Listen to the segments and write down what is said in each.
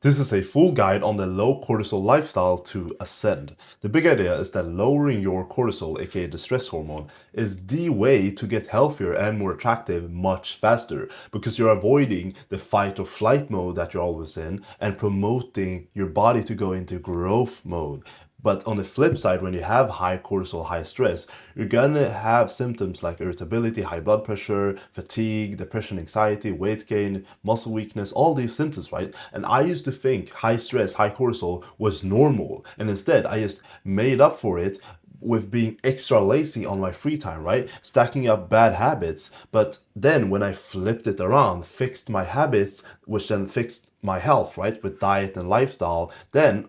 This is a full guide on the low cortisol lifestyle to ascend. The big idea is that lowering your cortisol, aka the stress hormone, is the way to get healthier and more attractive much faster because you're avoiding the fight or flight mode that you're always in and promoting your body to go into growth mode. But on the flip side, when you have high cortisol, high stress, you're gonna have symptoms like irritability, high blood pressure, fatigue, depression, anxiety, weight gain, muscle weakness, all these symptoms, right? And I used to think high stress, high cortisol was normal. And instead, I just made up for it with being extra lazy on my free time, right? Stacking up bad habits. But then when I flipped it around, fixed my habits, which then fixed my health, right? With diet and lifestyle, then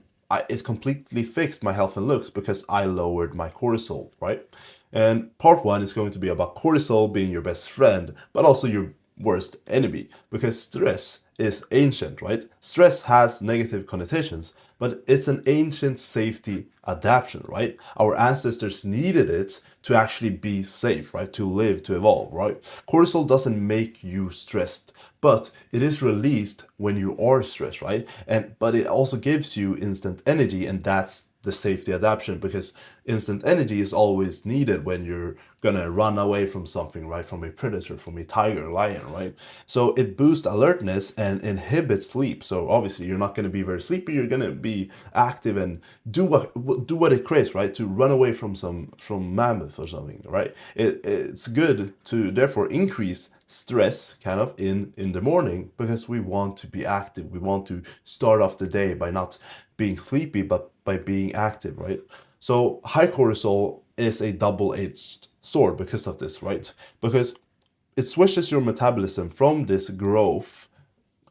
it completely fixed my health and looks because I lowered my cortisol, right? And part one is going to be about cortisol being your best friend, but also your worst enemy, because stress is ancient, right? Stress has negative connotations, but it's an ancient safety adaptation, right? Our ancestors needed it to actually be safe, right? To live, to evolve, right? Cortisol doesn't make you stressed, but it is released when you are stressed, right? But it also gives you instant energy, and that's the safety adaptation, because instant energy is always needed when you're gonna run away from something, right? From a predator, from a tiger, lion, right? So it boosts alertness and inhibits sleep. So obviously you're not gonna be very sleepy. You're gonna be active and do what it craves, right? To run away from mammoth or something, right? It's good to therefore increase stress kind of in the morning because we want to be active. We want to start off the day by not being sleepy but by being active, right? So high cortisol is a double-edged sword because of this, right? Because it switches your metabolism from this growth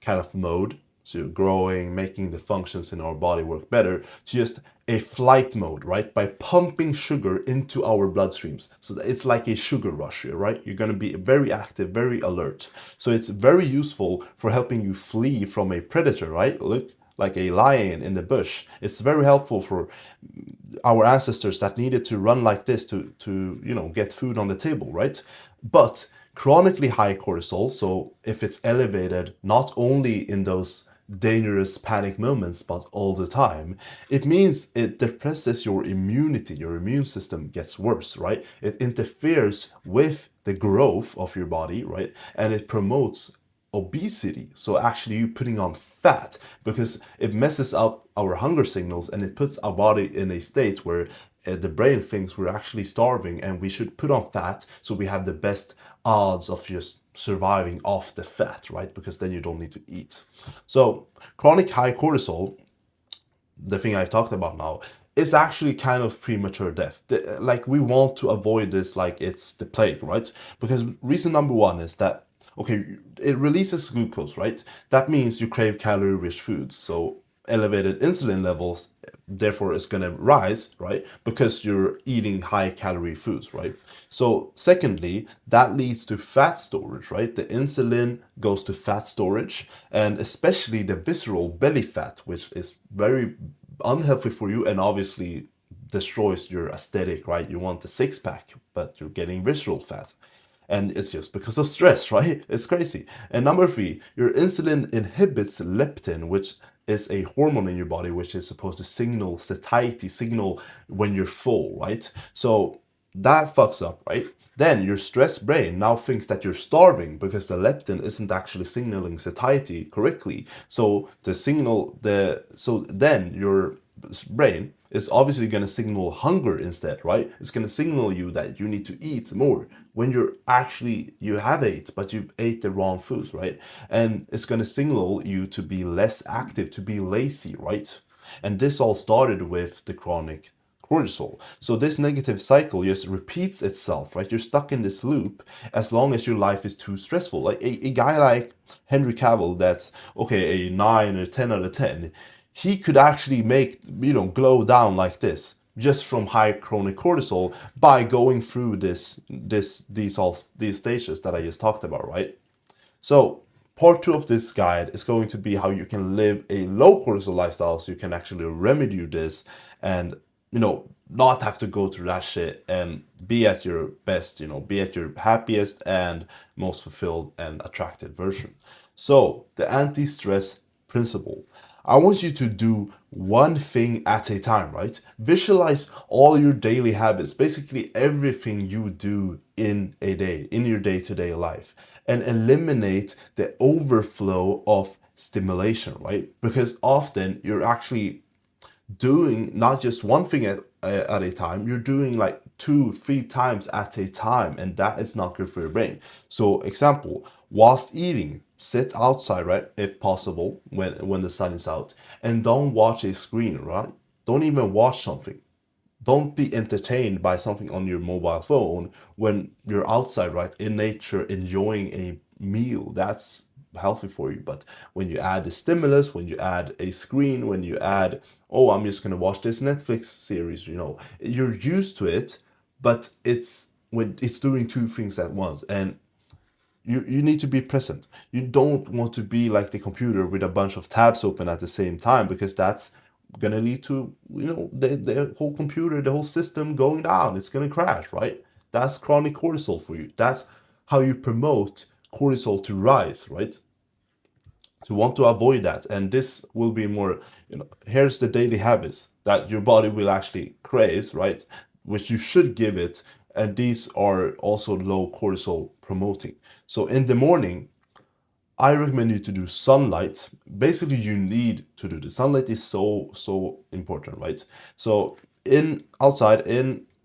kind of mode, so growing, making the functions in our body work better, to just a flight mode, right? By pumping sugar into our bloodstreams. So it's like a sugar rush here, right? You're going to be very active, very alert. So it's very useful for helping you flee from a predator, right? Look, like a lion in the bush. It's very helpful for our ancestors that needed to run like this to get food on the table, right? But chronically high cortisol, so if it's elevated not only in those dangerous panic moments but all the time, it means it depresses your immunity. Your immune system gets worse, right? It interferes with the growth of your body, right? And it promotes obesity. So actually you putting on fat because it messes up our hunger signals and it puts our body in a state where the brain thinks we're actually starving and we should put on fat so we have the best odds of just surviving off the fat, right? Because then you don't need to eat. So chronic high cortisol, the thing I've talked about now, is actually kind of premature death. Like we want to avoid this like it's the plague, right? Because reason number one is that, okay, it releases glucose, right? That means you crave calorie-rich foods. So elevated insulin levels, therefore, is going to rise, right? Because you're eating high calorie foods, right? So secondly, that leads to fat storage, right? The insulin goes to fat storage, and especially the visceral belly fat, which is very unhealthy for you and obviously destroys your aesthetic, right? You want the six pack, but you're getting visceral fat. And it's just because of stress, right? It's crazy. And number three, your insulin inhibits leptin, which is a hormone in your body which is supposed to signal satiety, signal when you're full, right? So that fucks up, right? Then your stressed brain now thinks that you're starving because the leptin isn't actually signaling satiety correctly. So then your brain is obviously going to signal hunger instead, right? It's going to signal you that you need to eat more when you have ate, but you've ate the wrong foods, right? And it's going to signal you to be less active, to be lazy, right? And this all started with the chronic cortisol. So this negative cycle just repeats itself, right? You're stuck in this loop as long as your life is too stressful. Like a guy like Henry Cavill, that's okay, a 9 or 10 out of 10, he could actually make, glow down like this just from high chronic cortisol by going through these stages that I just talked about, right? So part two of this guide is going to be how you can live a low cortisol lifestyle so you can actually remedy this and not have to go through that shit and be at your best, be at your happiest and most fulfilled and attractive version. So the anti-stress principle. I want you to do one thing at a time, right? Visualize all your daily habits, basically everything you do in a day, in your day to day life, and eliminate the overflow of stimulation, right? Because often you're actually doing not just one thing at a time, you're doing like two, three times at a time, and that is not good for your brain. So, example, whilst eating, sit outside, right? If possible, when the sun is out, and don't watch a screen, right? Don't even watch something. Don't be entertained by something on your mobile phone when you're outside, right, in nature, enjoying a meal. That's healthy for you. But when you add the stimulus, when you add a screen, when you add, oh, I'm just gonna watch this Netflix series, you're used to it, but it's when it's doing two things at once. And you need to be present. You don't want to be like the computer with a bunch of tabs open at the same time, because that's gonna lead to the whole computer, the whole system going down. It's gonna crash, right? That's chronic cortisol for you. That's how you promote cortisol to rise, right? So you want to avoid that. And this will be more, here's the daily habits that your body will actually crave, right? Which you should give it. And these are also low cortisol promoting. So in the morning, I recommend you to do sunlight. Basically, you need to do the sunlight is so important, right? So in outside,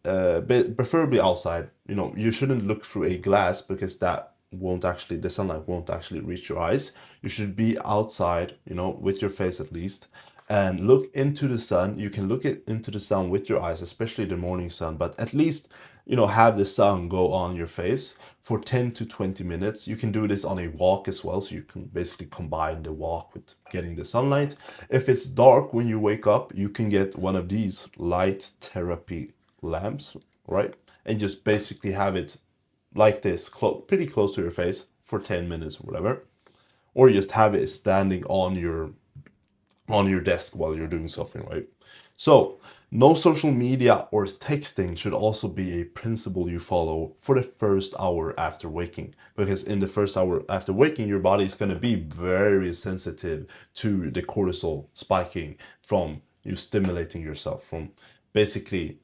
preferably outside. You shouldn't look through a glass, because the sunlight won't actually reach your eyes. You should be outside, with your face at least, and look into the sun. You can into the sun with your eyes, especially the morning sun, but at least, have the sun go on your face for 10 to 20 minutes. You can do this on a walk as well, so you can basically combine the walk with getting the sunlight. If it's dark when you wake up, you can get one of these light therapy lamps, right? And just basically have it like this, pretty close to your face for 10 minutes or whatever. Or just have it standing on your desk while you're doing something, right? So, no social media or texting should also be a principle you follow for the first hour after waking. Because in the first hour after waking, your body is going to be very sensitive to the cortisol spiking from you stimulating yourself, from basically,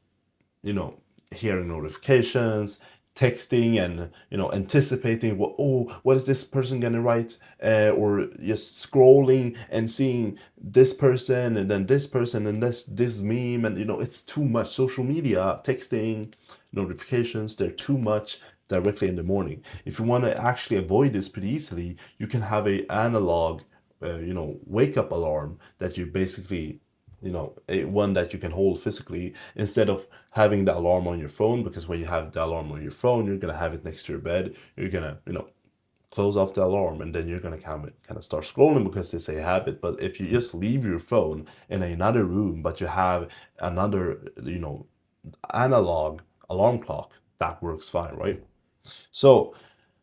you know, hearing notifications, texting, and anticipating what is this person gonna write, or just scrolling and seeing this person and then this person and this meme, and it's too much. Social media, texting, notifications, they're too much directly in the morning. If you want to actually avoid this pretty easily, you can have a analog wake up alarm that you basically, one that you can hold physically, instead of having the alarm on your phone. Because when you have the alarm on your phone, you're gonna have it next to your bed. You're gonna, close off the alarm, and then you're gonna kind of start scrolling because it's a habit. But if you just leave your phone in another room, but you have another, analog alarm clock, that works fine, right? So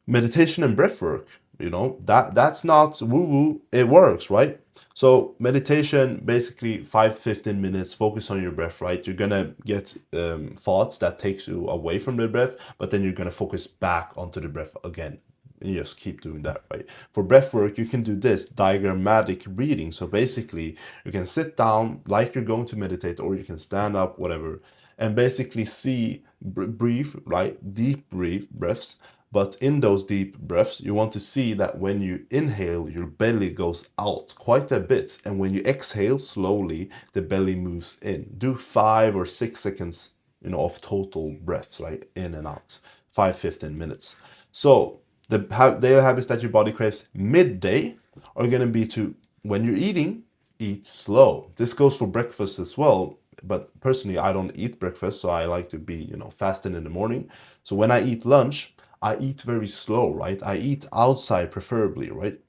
meditation and breath work, that's not woo woo, it works, right? So meditation, basically 5 to 15 minutes, focus on your breath, right? You're gonna get thoughts that takes you away from the breath, but then you're gonna focus back onto the breath again. And you just keep doing that, right? For breath work, you can do this diagrammatic breathing. So basically, you can sit down like you're going to meditate, or you can stand up, whatever, and basically breathe, right? Deep breaths. But in those deep breaths, you want to see that when you inhale, your belly goes out quite a bit. And when you exhale slowly, the belly moves in. Do 5 or 6 seconds, of total breaths, right? In and out. 5 to 15 minutes. So the daily habits that your body craves midday are going to be to, when you're eating, eat slow. This goes for breakfast as well. But personally, I don't eat breakfast, so I like to be, fasting in the morning. So when I eat lunch, I eat very slow, right? I eat outside preferably, right?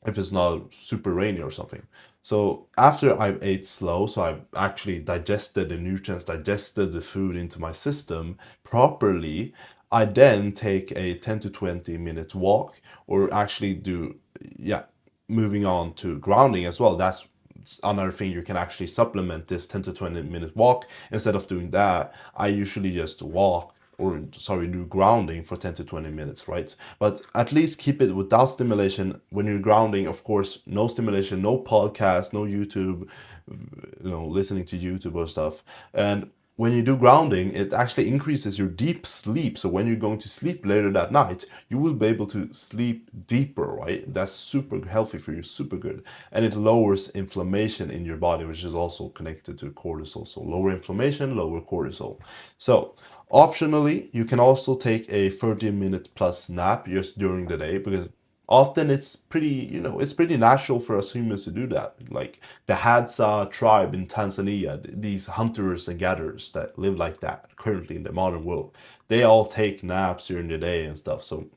If it's not super rainy or something. So after I've ate slow, so I've actually digested the nutrients, digested the food into my system properly, I then take a 10 to 20 minute walk, or actually do, yeah, moving on to grounding as well. That's another thing you can actually supplement this 10 to 20 minute walk. Instead of doing that, I usually just walk or sorry, do grounding for 10 to 20 minutes, right? But at least keep it without stimulation. When you're grounding, of course, no stimulation, no podcast, no YouTube, listening to YouTube or stuff. And when you do grounding, it actually increases your deep sleep. So when you're going to sleep later that night, you will be able to sleep deeper, right? That's super healthy for you, super good. And it lowers inflammation in your body, which is also connected to cortisol. So lower inflammation, lower cortisol. So optionally, you can also take a 30-minute plus nap just during the day, because often it's pretty natural for us humans to do that. Like the Hadza tribe in Tanzania, these hunters and gatherers that live like that currently in the modern world, they all take naps during the day and stuff. So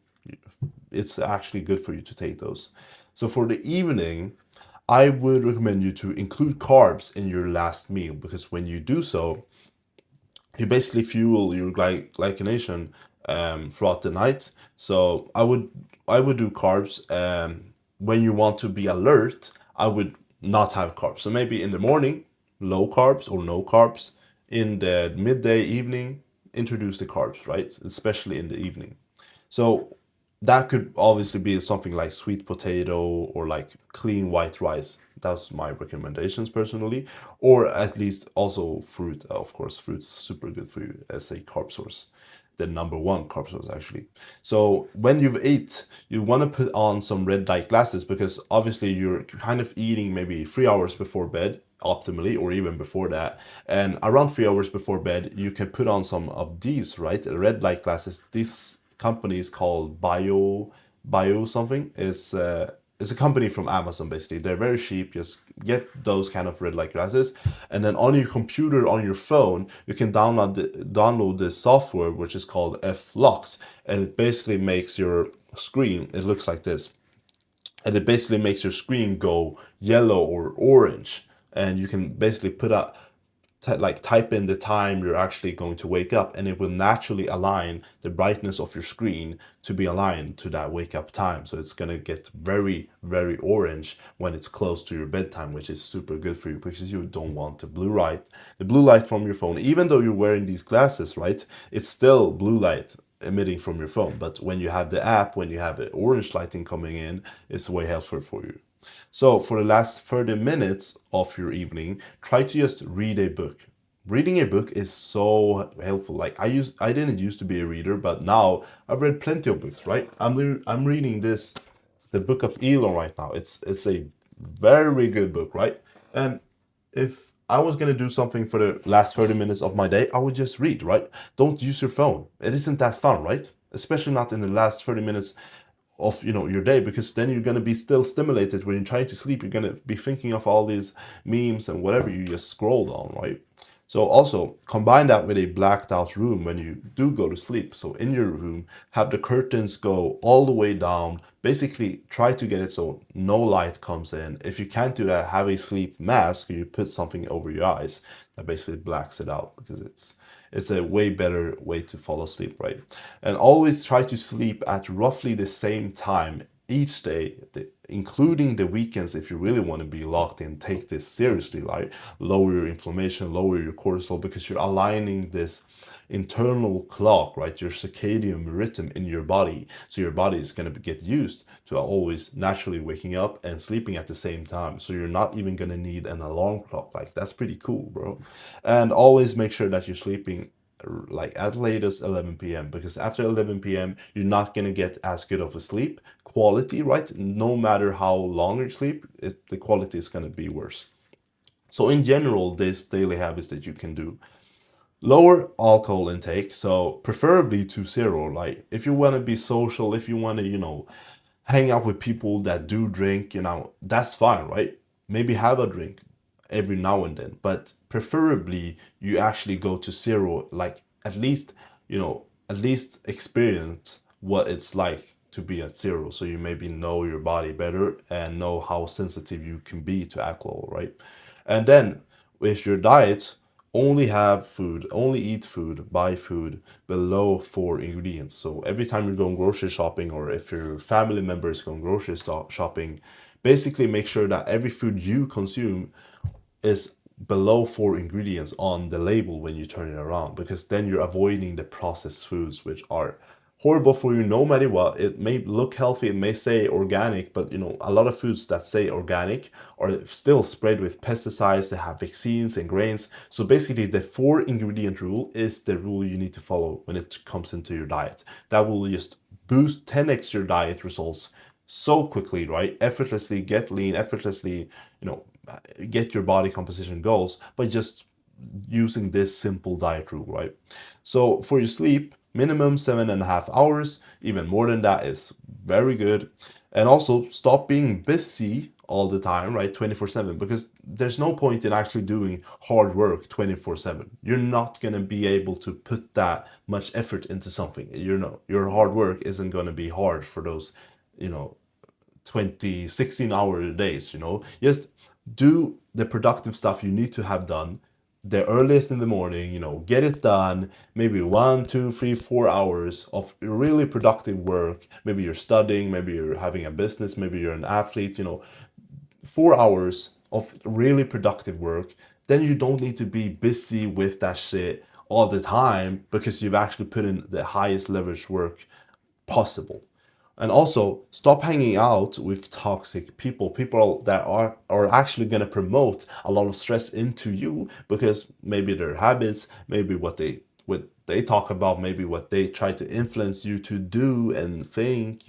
it's actually good for you to take those. So for the evening, I would recommend you to include carbs in your last meal, because when you do so, you basically fuel your glycination throughout the night. So I would do carbs. When you want to be alert, I would not have carbs. So maybe in the morning, low carbs or no carbs. In the midday, evening, introduce the carbs, right? Especially in the evening. So that could obviously be something like sweet potato or like clean white rice. That's my recommendations personally. Or at least also fruit. Of course, fruit's super good for you as a carb source. The number one carb source, actually. So when you've ate, you want to put on some red light glasses, because obviously you're kind of eating maybe 3 hours before bed, optimally, or even before that. And around 3 hours before bed, you can put on some of these, right? Red light glasses. This company is called Bio something. It's a company from Amazon, basically. They're very cheap. Just get those kind of red light glasses, and then on your computer, on your phone, you can download this software which is called F-Lux, and it basically makes your screen. It looks like this, and it basically makes your screen go yellow or orange, and you can basically type in the time you're actually going to wake up, and it will naturally align the brightness of your screen to be aligned to that wake up time. So it's going to get very, very orange when it's close to your bedtime, which is super good for you, because you don't want the blue light from your phone. Even though you're wearing these glasses, right, it's still blue light emitting from your phone. But when you have the app, when you have the orange lighting coming in, it's way helpful for you. So for the last 30 minutes of your evening, try to just read a book. Reading a book is so helpful. Like I didn't used to be a reader, but now I've read plenty of books, right? I'm reading the Book of Elon right now. It's a very good book, right? And if I was gonna do something for the last 30 minutes of my day, I would just read, right? Don't use your phone. It isn't that fun, right? Especially not in the last 30 minutes of your day, because then you're going to be still stimulated. When you're trying to sleep, you're going to be thinking of all these memes and whatever you just scrolled on, right? So also combine that with a blacked out room when you do go to sleep. So in your room, have the curtains go all the way down. Basically try to get it so no light comes in. If you can't do that, have a sleep mask, or you put something over your eyes that basically blacks it out, because it's a way better way to fall asleep, right? And always try to sleep at roughly the same time each day, including the weekends. If you really want to be locked in, take this seriously, right? Lower your inflammation, lower your cortisol, because you're aligning this internal clock, right? Your circadian rhythm in your body. So your body is going to get used to always naturally waking up and sleeping at the same time. So you're not even going to need an alarm clock. Like, that's pretty cool, bro. And always make sure that you're sleeping like at latest 11 p.m., because after 11 p.m. you're not going to get as good of a sleep quality, right? No matter how long you sleep, the quality is going to be worse. So in general, this daily habits that you can do: lower alcohol intake, so preferably to zero. Like if you want to be social, if you want to hang out with people that do drink, that's fine, right? Maybe have a drink every now and then, but preferably you actually go to zero. Like at least experience what it's like to be at zero, so you maybe know your body better and know how sensitive you can be to alcohol, right? And then with your diet, only eat food, buy food below 4 ingredients. So every time you're going grocery shopping, or if your family member is going grocery shopping, basically make sure that every food you consume is below 4 ingredients on the label when you turn it around, because then you're avoiding the processed foods, which are horrible for you no matter what. It may look healthy, it may say organic, but a lot of foods that say organic are still sprayed with pesticides. They have vaccines and grains. So basically the 4 ingredient rule is the rule you need to follow when it comes into your diet. That will just boost 10x your diet results so quickly, right? Effortlessly get lean, effortlessly, get your body composition goals by just using this simple diet rule, right? So for your sleep, minimum 7.5 hours. Even more than that is very good. And also stop being busy all the time, right? 24/7, because there's no point in actually doing hard work 24/7. You're not going to be able to put that much effort into something. Your hard work isn't going to be hard for those, you know, 20, 16-hour days. Just do the productive stuff you need to have done the earliest in the morning. Get it done. Maybe 1, 2, 3, 4 hours of really productive work. Maybe you're studying, maybe you're having a business, maybe you're an athlete. 4 hours of really productive work. Then you don't need to be busy with that shit all the time, because you've actually put in the highest leverage work possible. And also stop hanging out with toxic people that are actually going to promote a lot of stress into you, because maybe their habits, maybe what they talk about, maybe what they try to influence you to do and think.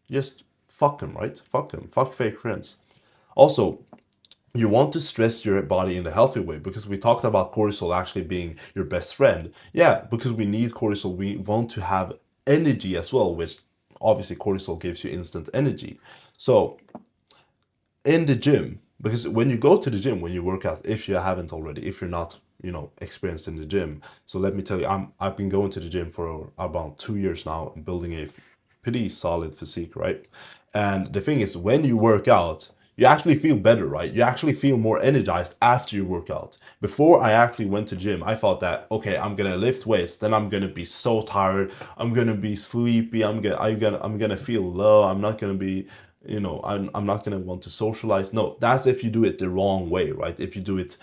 Just fuck them, right? Fuck them. Fuck fake friends. Also, you want to stress your body in a healthy way, because we talked about cortisol actually being your best friend. Yeah, because we need cortisol. We want to have energy as well, which obviously cortisol gives you instant energy. So in the gym, because when you go to the gym, when you work out, if you haven't already, if you're not, experienced in the gym. So let me tell you, I've been going to the gym for about 2 years now and building a pretty solid physique, right? And the thing is, when you work out, you actually feel better, right? You actually feel more energized after you work out. Before I actually went to gym, I thought that, okay, I'm gonna lift weights, then I'm gonna be so tired, I'm gonna be sleepy, I'm gonna feel low, I'm not gonna be, I'm not gonna want to socialize. No, that's if you do it the wrong way, right? If you do it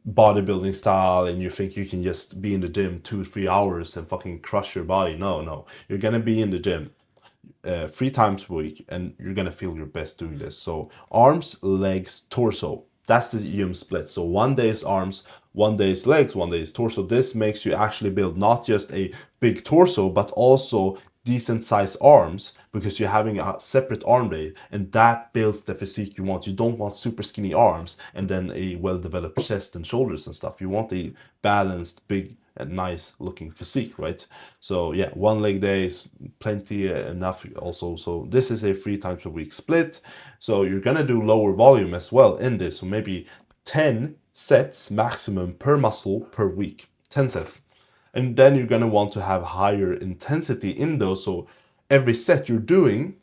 bodybuilding style and you think you can just be in the gym 2 3 hours and fucking crush your body. No, no, you're gonna be in the gym 3 times a week, and you're gonna feel your best doing this. So arms, legs, torso. That's the gym split. So one day is arms, one day is legs, one day is torso. This makes you actually build not just a big torso, but also decent sized arms, because you're having a separate arm day, and that builds the physique you want. You don't want super skinny arms and then a well developed chest and shoulders and stuff. You want a balanced, big a nice looking physique, right? So yeah, one leg day is plenty enough also. So this is a 3 times per week split. So you're gonna do lower volume as well in this. So maybe 10 sets maximum per muscle per week, 10 sets. And then you're gonna want to have higher intensity in those. So every set you're doing,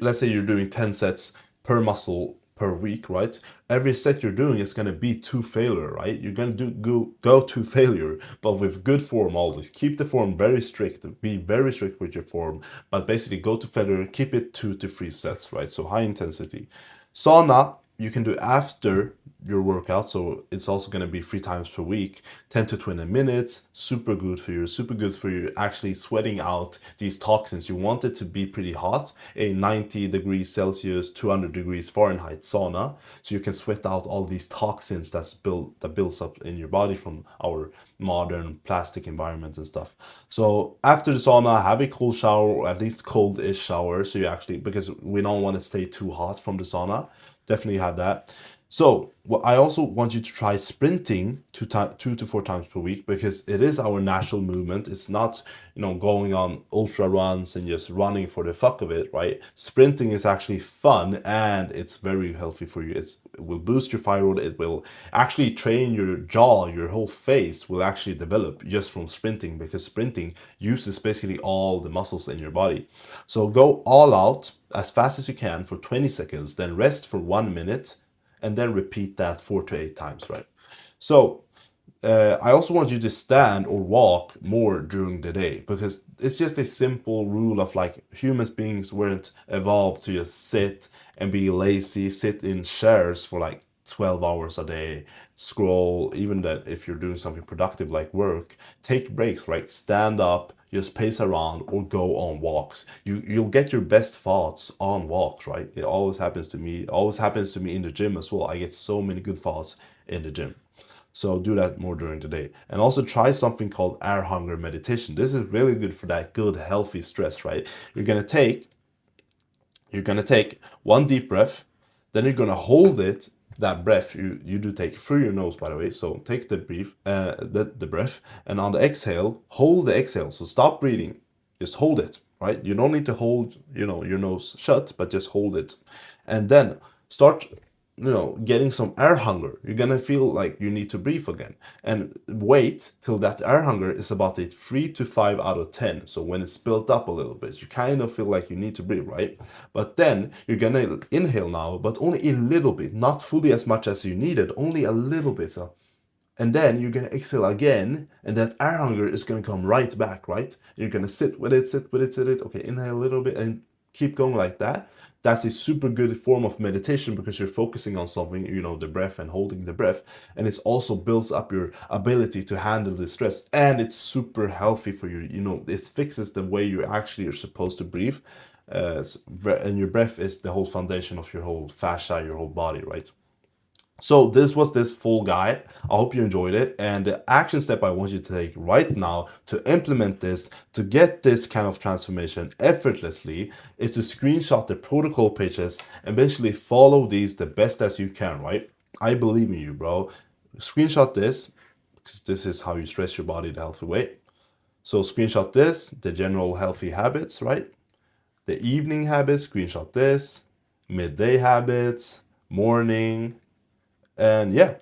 let's say you're doing 10 sets per muscle per week, right? Every set you're doing is going to be to failure, right? You're going to go to failure, but with good form always. Keep the form very strict, be very strict with your form, but basically go to failure, keep it 2 to 3 sets, right? So high intensity. Sauna, you can do after your workout, so it's also going to be 3 times per week, 10 to 20 minutes. Super good for you, super good for you actually sweating out these toxins. You want it to be pretty hot, a 90 degrees Celsius, 200 degrees Fahrenheit sauna, so you can sweat out all these toxins that builds up in your body from our modern plastic environment and stuff. So after the sauna, have a cold shower, or at least cold-ish shower, so you actually, because we don't want to stay too hot from the sauna. Definitely have that. So I also want you to try sprinting 2 to 4 times per week, because it is our natural movement. It's not, going on ultra runs and just running for the fuck of it, right? Sprinting is actually fun, and it's very healthy for you. It will boost your thyroid. It will actually train your jaw, your whole face will actually develop just from sprinting, because sprinting uses basically all the muscles in your body. So go all out as fast as you can for 20 seconds, then rest for 1 minute, and then repeat that 4 to 8 times, right? So I also want you to stand or walk more during the day, because it's just a simple rule of, like, human beings weren't evolved to just sit and be lazy, sit in chairs for like 12 hours a day, scroll, even that if you're doing something productive like work, take breaks, right? Stand up, just pace around or go on walks. You'll get your best thoughts on walks, right? It always happens to me. It always happens to me in the gym as well. I get so many good thoughts in the gym. So do that more during the day. And also try something called air hunger meditation. This is really good for that good, healthy stress, right? You're gonna take one deep breath, then you're gonna hold it. That breath you do take through your nose, by the way. So take the breath, and on the exhale, hold the exhale. So stop breathing, just hold it, right? You don't need to hold, your nose shut, but just hold it, and then start getting some air hunger. You're gonna feel like you need to breathe again, and wait till that air hunger is about a 3 to 5 out of 10. So when it's built up a little bit, you kind of feel like you need to breathe, right? But then you're gonna inhale now, but only a little bit, not fully as much as you needed, only a little bit. So, and then you're gonna exhale again, and that air hunger is gonna come right back, right? You're gonna sit with it, sit with it, sit it. Okay, inhale a little bit and keep going like that. That's a super good form of meditation because you're focusing on something, the breath and holding the breath. And it also builds up your ability to handle the stress. And it's super healthy for you. It fixes the way you actually are supposed to breathe. And your breath is the whole foundation of your whole fascia, your whole body, right? So this was this full guide. I hope you enjoyed it. And the action step I want you to take right now to implement this, to get this kind of transformation effortlessly, is to screenshot the protocol pages and basically follow these the best as you can, right? I believe in you, bro. Screenshot this, because this is how you stress your body the healthy way. So screenshot this, the general healthy habits, right? The evening habits, screenshot this, midday habits, morning, and yeah,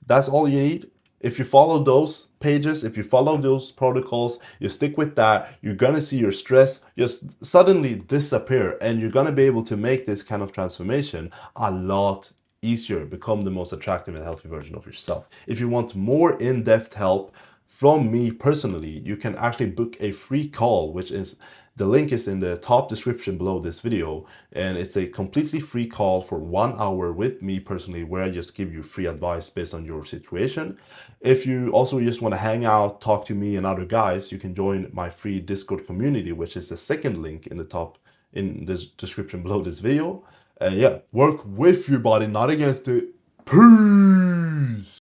that's all you need. If you follow those pages, if you follow those protocols, you stick with that, you're gonna see your stress just suddenly disappear, and you're gonna be able to make this kind of transformation a lot easier, become the most attractive and healthy version of yourself. If you want more in-depth help from me personally, you can actually book a free call, which is the link is in the top description below this video, and it's a completely free call for 1 hour with me personally, where I just give you free advice based on your situation. If you also just want to hang out, talk to me and other guys, you can join my free Discord community, which is the second link in the description below this video. And yeah, work with your body, not against it. Peace.